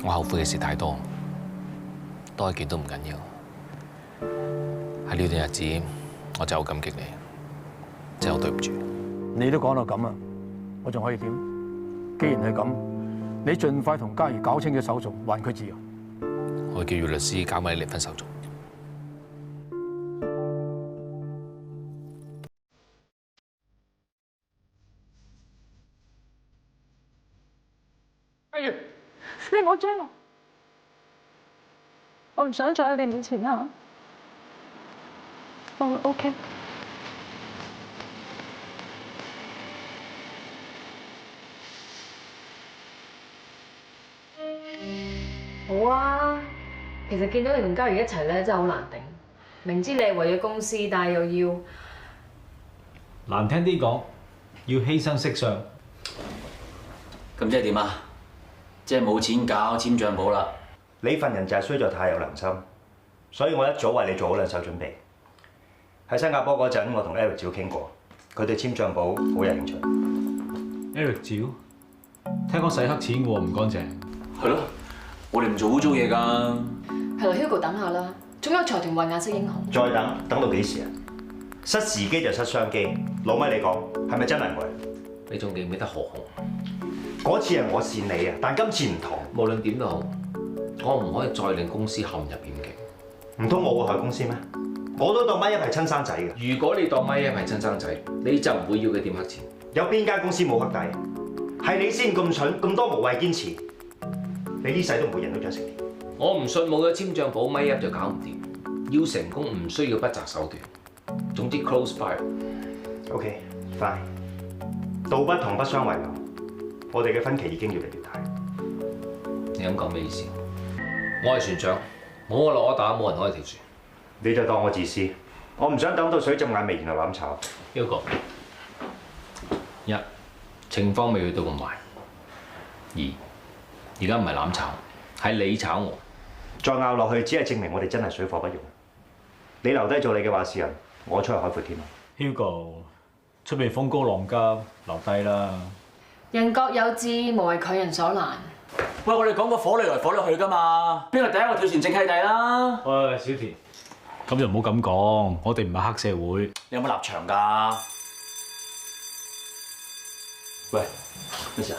我後悔嘅事太多，多一件都唔緊要。喺呢段日子，我真係好感激你，真係好對唔住。你都講到咁啦，我仲可以點？既然係咁，你盡快同嘉怡搞清咗手續，還佢自由。我叫余律師搞埋你離婚手續。你唔好追我唔想再喺你面前啦。我會 OK。好啊，其實見到你同嘉怡一齊咧，真係好難頂。明知你係為咗公司，但係又要難聽啲講，要犧牲色相。咁即係點啊？即係冇錢搞簽帳簿啦。你份人就係衰在太有良心，所以我一早為你做好兩手準備。喺新加坡嗰陣，我同 Eric 趙傾過，佢對簽帳簿好有興趣。Eric 趙，聽講洗黑錢喎，唔乾淨。係咯，我哋唔做污糟嘢㗎。係啦 ，Hugo 等下啦，總有財團慧眼識英雄。再等到幾時啊？失時機就失商機。老米你講係咪真係會？你仲記唔記得何鴻？嗰次係我跣你啊，但今次唔同。無論點都好，我唔可以再令公司陷入險境。唔通我會害公司咩？我都當米一係親生仔嘅。如果你當米一係親生仔，你就唔會要佢點黑錢。有邊間公司冇黑底？係你先咁蠢，咁多無謂堅持。你呢世都唔會贏到獎成年。我唔信冇咗簽帳簿，米一就搞唔掂。要成功唔需要不擇手段。總之 close fire。OK， fine。道不同不相為謀。我哋嘅分歧已經越嚟越大。你咁講咩意思？我係船長，冇我落一打，冇人可以跳船。你就當我自私，我唔想等到水浸眼眉，然後攬炒。Hugo，一情況未去到咁壞。二而家唔係攬炒，係你炒我。再拗落去，只係證明我哋真係水火不容。你留低做你嘅話事人，我出去海闊天空。Hugo，出邊風高浪急，留低啦。人各有志，無謂強人所難。喂，我哋講過火嚟來火落去㗎嘛，邊個第一個跳船正契弟啦？喂，小田，咁就唔好咁講，我哋唔係黑社會。你有冇立場㗎？喂，咩事啊？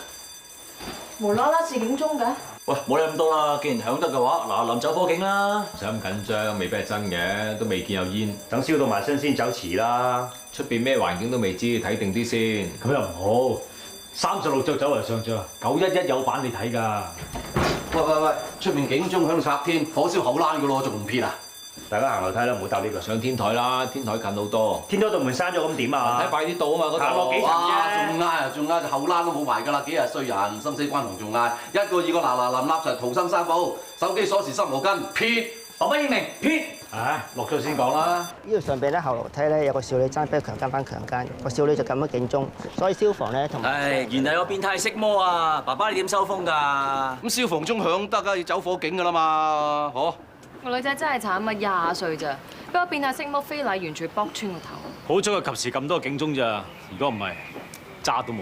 無啦啦示警鐘嘅。喂，冇理咁多啦，既然響得嘅話，嗱臨走火警啦。唔使咁緊張，未必係真嘅，都未見有煙。等燒到埋身先走遲啦。出邊咩環境都未知，睇定啲先。咁又唔好，36隻走為上將，911有版你睇㗎。喂，出面警鐘響拆天，火燒後欄㗎咯，仲唔撇啊？大家行樓梯啦，唔好搭 lift 啦。上天台啦，天台近好多。天台道門閂咗咁點啊？睇快啲到啊嘛，嗰度。行落幾層啫？仲嗌後欄都冇埋㗎啦，幾日衰人，生死關頭仲嗌，一個二個嗱臨立齊逃生三寶，手機鎖匙濕毛巾，撇，爸爸英明，撇。唉，落咗先講啦。呢度上邊咧後樓梯咧有個少女爭俾佢強姦翻強姦，個少女就撳咗警鐘，所以消防咧同唉，原來有變態色魔啊！爸爸你點收風㗎？咁消防鐘響得㗎，要走火警㗎啦嘛，嗬？個女仔真係慘啊，20歲咋，俾我變態色魔非禮，完全剝穿個頭。好彩佢及時撳多個警鐘咋，如果唔係，渣都冇。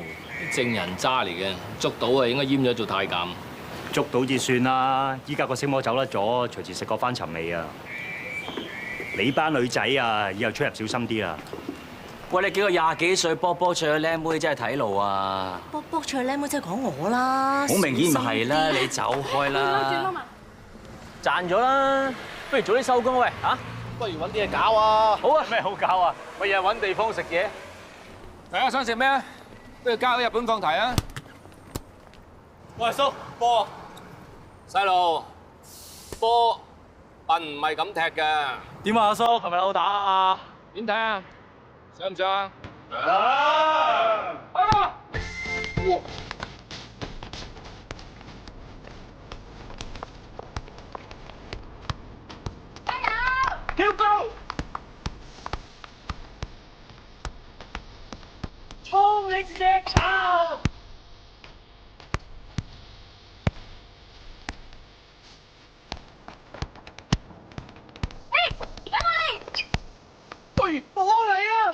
證人渣嚟嘅，捉到啊應該閹咗做太監。捉到至算啦，依家個色魔走得咗，隨時食個翻尋味啊！你班女仔啊，以後出入小心啲啊！喂，你幾個20幾歲卜卜脆嘅靚妹真係睇路啊！卜卜脆靚妹真係講我啦，好明顯唔係啦，你走開啦！賺咗啦，不如早啲收工喂嚇！不如揾啲嘢搞啊！好啊，咩好搞啊？咪又係揾地方食嘢。大家想食咩啊？不如交日本放題啊！喂，叔，波，細路，波笨唔係咁踢嘅。點啊，阿叔，係咪好打啊？點睇啊？想唔想啊？跳高！衝力石炒！喂，我嚟啊！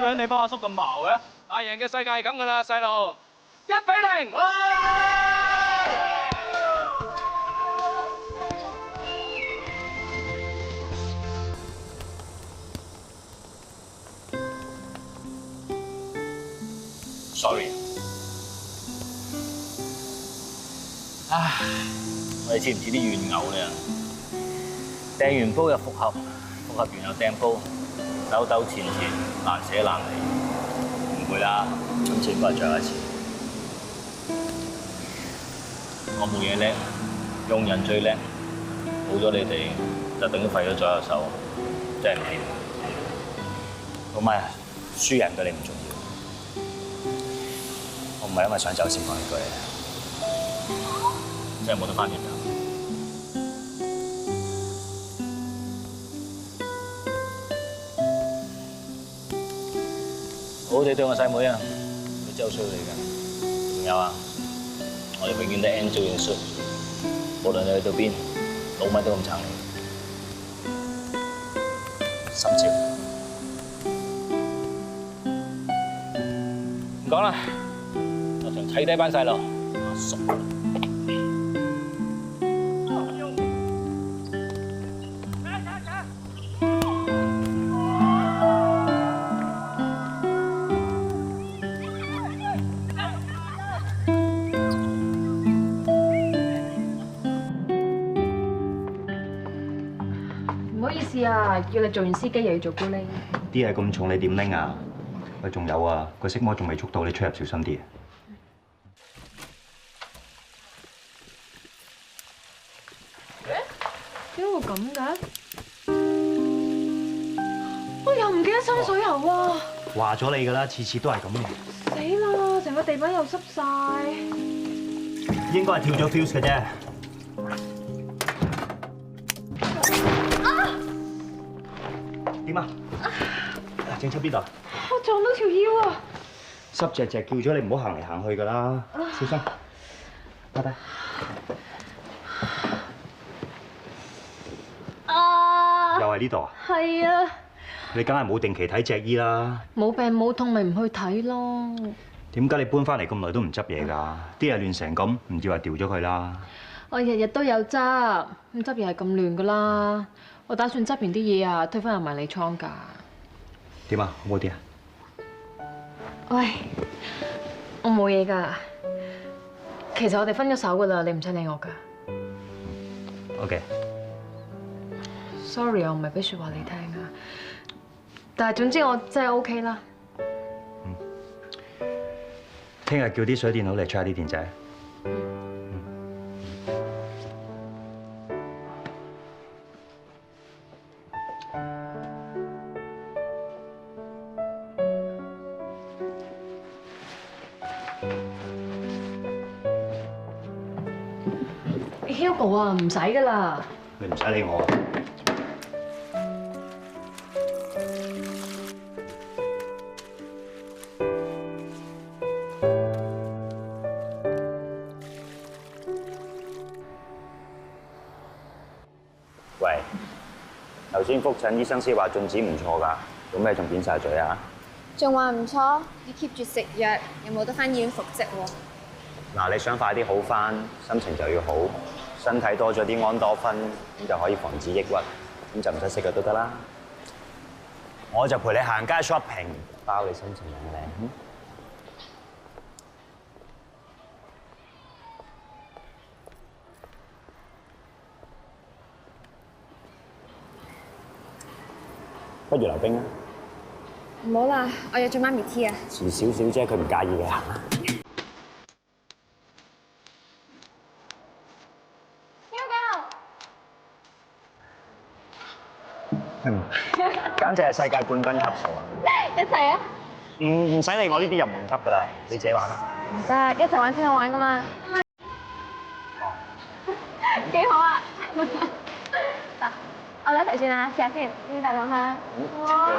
樣你幫阿叔咁矛嘅？大贏嘅世界係咁噶啦，細路，1-0。Sorry。唉，我哋似唔似啲怨偶咧？掟完煲又復合，復合完又掟煲，兜兜纏纏，難捨難離。唔會啦，今次應該係最後一次。我冇嘢叻，用人最叻，冇咗你哋就等於廢咗左右手，真係唔掂。老咪啊，輸人對你唔重要。我唔係因為想走先講呢句嘢，真係冇得翻轉頭。好好地對我細妹啊，佢真係好衰你㗎。仲有啊，我哋永遠都 enjoy in suit，無論你去到邊，老米都咁撐你。心照。唔講啦，我想睇低班細路，阿叔。唔好意思啊，叫你做完司機又要做咕喱。啲嘢咁重，你點拎啊？喂，仲有啊，個色魔仲未捉到，你出入小心啲。點會咁嘅？我又唔記得收水喉啊！話咗你㗎啦，次次都係咁嘅。死啦！成個地板又濕晒。應該係跳咗 fuse 嘅啫。點啊？整親邊度？我撞到條腰啊！濕隻隻叫咗你唔好行嚟行去㗎啦，小心。拜拜。又係呢度啊？係啊。你梗係冇定期睇隻醫啦。冇病冇痛咪唔去睇咯。點解你搬翻嚟咁耐都唔執嘢㗎？啲嘢亂成咁，唔要話掉咗佢啦。我日日都有執，咁執嘢係咁亂㗎啦。我打算執完啲嘢啊，推翻入迷你倉㗎。點啊？好冇啲啊？喂，我冇嘢㗎。其實我哋分咗手㗎啦，你唔使理我㗎。OK。Sorry， 我唔係俾説話你聽啊。但係總之我真係 OK 啦。聽日叫啲水電佬嚟 check 啲電仔。Hugo 啊，唔使㗎啦。你唔使理我。喂，頭先覆診醫生先話進展唔錯㗎，做咩仲扁晒嘴啊？仲話唔錯，要 keep 住食藥，有冇得翻醫院復職喎？嗱，你想快啲好翻，心情就要好，身體多咗啲安多酚，咁就可以防止抑鬱，咁就唔使食藥都得啦。我就陪你行街 shopping， 包你心情靚靚。不如溜冰啊！唔好啦，我約咗媽咪 tea 啊。遲少少啫，佢唔介意嘅。簡直係世界冠軍級數啊！一齊啊！唔使理我呢啲入門級㗎啦，你自己玩啦。唔得，一齊玩先好玩㗎嘛。幾好啊！嗱，我哋一齊先啦，試下先，呢大講下。哇！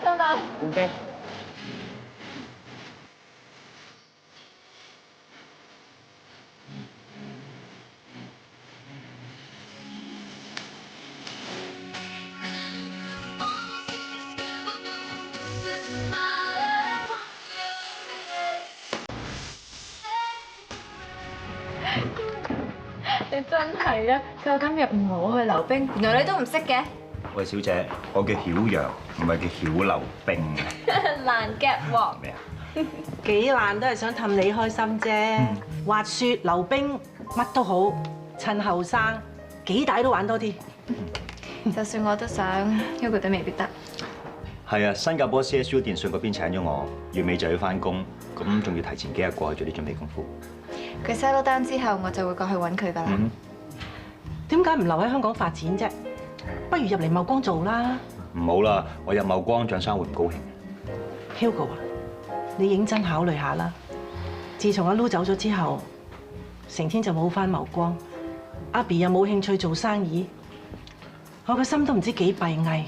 得唔得？OK。你真係啊！佢今日唔好去溜冰，原來你都唔識嘅。喂，小姐，我叫曉陽，唔係叫曉溜冰。難 get 喎。咩啊？幾難都係想氹你開心啫。滑雪、溜冰乜都好，趁後生幾大都玩多啲。就算我都想，Hugo 都未必得。係啊，新加坡 CSU 電訊嗰邊請咗我，月尾就要翻工，咁仲要提前幾日過去做啲準備功夫。佢 settle down 之後，我就會過去揾佢噶啦。點解唔留喺香港發展啫？不如入嚟茂光做啦。唔好啦，我入茂光，蔣生會唔高興。Hugo 啊，你認真考慮下啦。自從阿 Lu 走咗之後，成天就冇翻茂光，阿 B 又冇興趣做生意，我個心都唔知幾閉翳。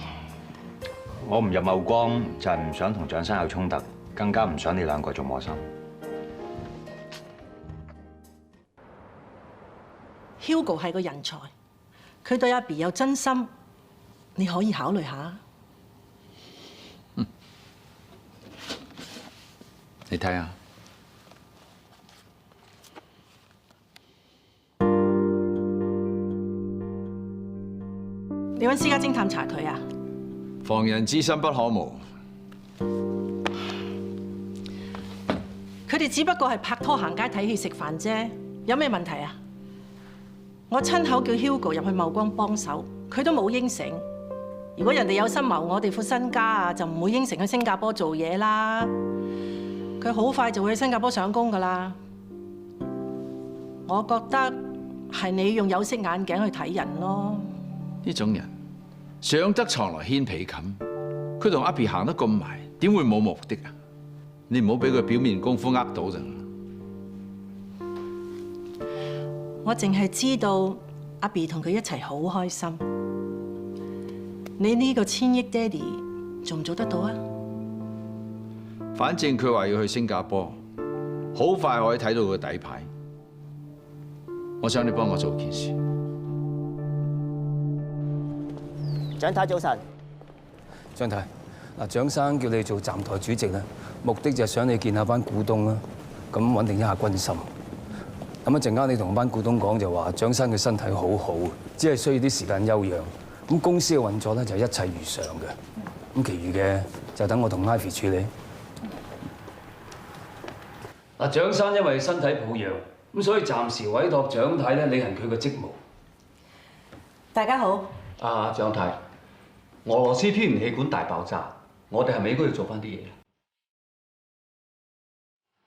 我唔入茂光就係唔想同蔣生有衝突，更加唔想你兩個做磨心。Hugo 係個人才，佢對阿 B 有真心，你可以考慮下。你睇下，你揾私家偵探查佢啊？防人之心不可無。佢哋只不過係拍拖行街睇戲食飯啫，有咩問題啊？我親口叫 Hugo 入去茂光幫手，佢都冇應承。如果人哋有心謀我哋副身家啊，就唔會應承去新加坡做嘢啦。佢好快就會去新加坡上工噶啦。我覺得係你用有色眼鏡去睇人咯。呢種人上得床來掀被冚，佢同阿 B 行得咁埋，點會冇目的啊？你唔好俾佢表面功夫呃到咋。我淨係知道阿 B 同佢一齊好開心。你呢個千億爹哋做唔做得到啊？反正佢話要去新加坡，好快可以睇到佢底牌。我想你幫我做件事。蔣太早晨。張太，嗱，蔣生叫你做站台主席啦，目的就係想你見下班股東啦，咁穩定一下軍心。咁一陣間你同班股東講就話，蔣生嘅身體好好，只係需要啲時間休養。咁公司嘅運作咧就一切如常嘅。咁其餘嘅就等我同 Ivy 處理。嗱，蔣生因為身體抱恙，咁所以暫時委託蔣太咧履行佢嘅職務。大家好。啊，蔣太，俄羅斯天然氣管大爆炸，我哋係咪應該要做翻啲嘢？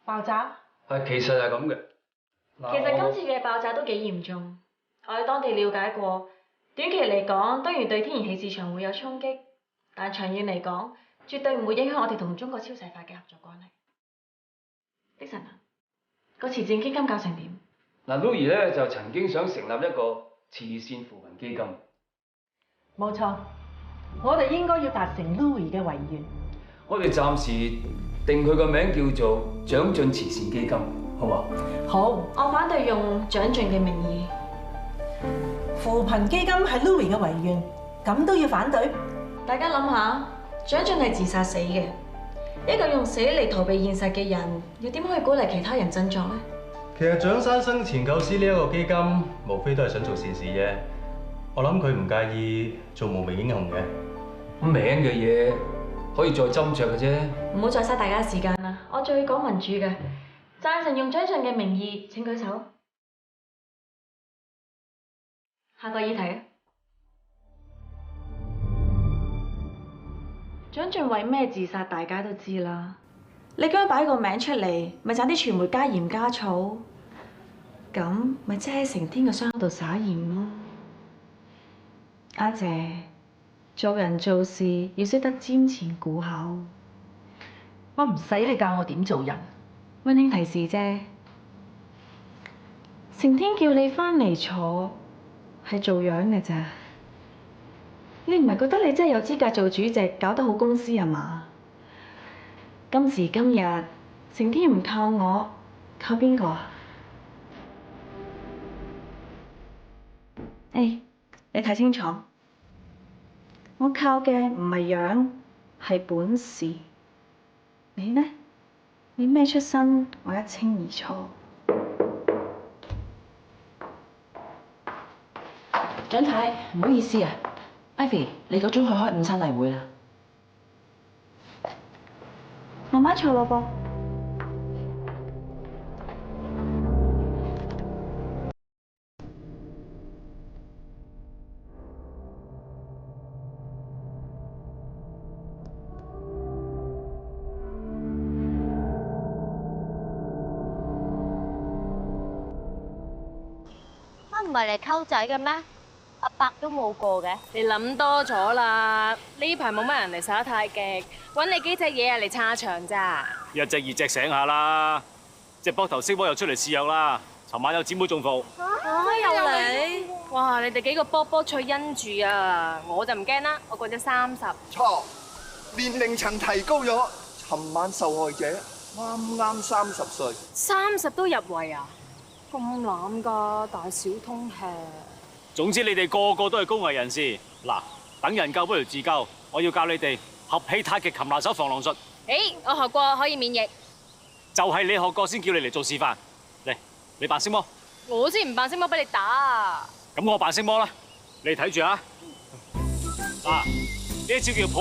爆炸？係，其實係咁嘅。其實今次嘅爆炸都幾嚴重，我喺當地了解過，短期嚟講當然對天然氣市場會有衝擊，但長遠嚟講，絕對唔會影響我哋同中國超細化嘅合作關係。的神啊，個慈善基金搞成點？嗱 ，Louis 咧就曾經想成立一個慈善扶貧基金。冇錯，我哋應該要達成 Louis 嘅遺願。我哋暫時定佢個名叫做蔣進慈善基金，好嘛？好。我反對用蔣進嘅名義。扶貧基金係 Louis 嘅遺願，咁都要反對？大家諗下，蔣進係自殺死嘅，一個用死嚟逃避現實嘅人，又點可以鼓勵其他人振作呢？其實蔣生生前構思呢一個基金，無非都係想做善事啫。我諗佢唔介意做無名英雄嘅。名嘅嘢可以再斟酌嘅啫。唔好再嘥大家時間啦！我最講民主嘅，贊成用蔣進嘅名義請舉手。下個議題啊！蔣進為咩自殺，大家都知啦。你咁樣擺個名出嚟，咪盞啲傳媒加鹽加醋，咁咪即係喺成天嘅傷口度撒鹽咯。阿姐，做人做事要識得瞻前顧後。我唔使你教我點做人。溫馨提示啫，成天叫你翻嚟坐，係做樣嘅咋。你唔係覺得你真係有資格做主席，搞得好公司啊嘛？今時今日，成天唔靠我，靠邊個啊？誒，你睇清楚，我靠嘅唔係樣，係本事。你呢？你咩出身，我一清二楚。張太，唔好意思啊 ，Ivy，你夠鐘去開午餐例會啦。慢慢坐咯噃。乜唔係嚟溝仔嘅咩？阿伯都冇過嘅。你諗多咗啦，呢排冇乜人嚟耍得太極，揾你幾隻嘢啊嚟撐場咋？一隻二隻醒下啦，隻膊頭色魔又出嚟試藥啦。尋晚有姊妹中伏。又嚟？哇！你哋幾個波波脆因住啊，我就唔驚啦，我過咗30。錯，年齡層提高咗。尋晚受害者啱啱30歲。30都入圍啊？咁濫㗎，大小通吃。總之你哋個個都係高危人士。嗱，等人救不如自救，我要教你哋合氣太極擒拿手防狼術。誒，我學過，可以免疫。就係你學過先叫你嚟做示範。嚟，你扮色魔。我先唔扮色魔俾你打啊！咁我扮色魔啦，你睇住啊！嗱，呢一招叫抱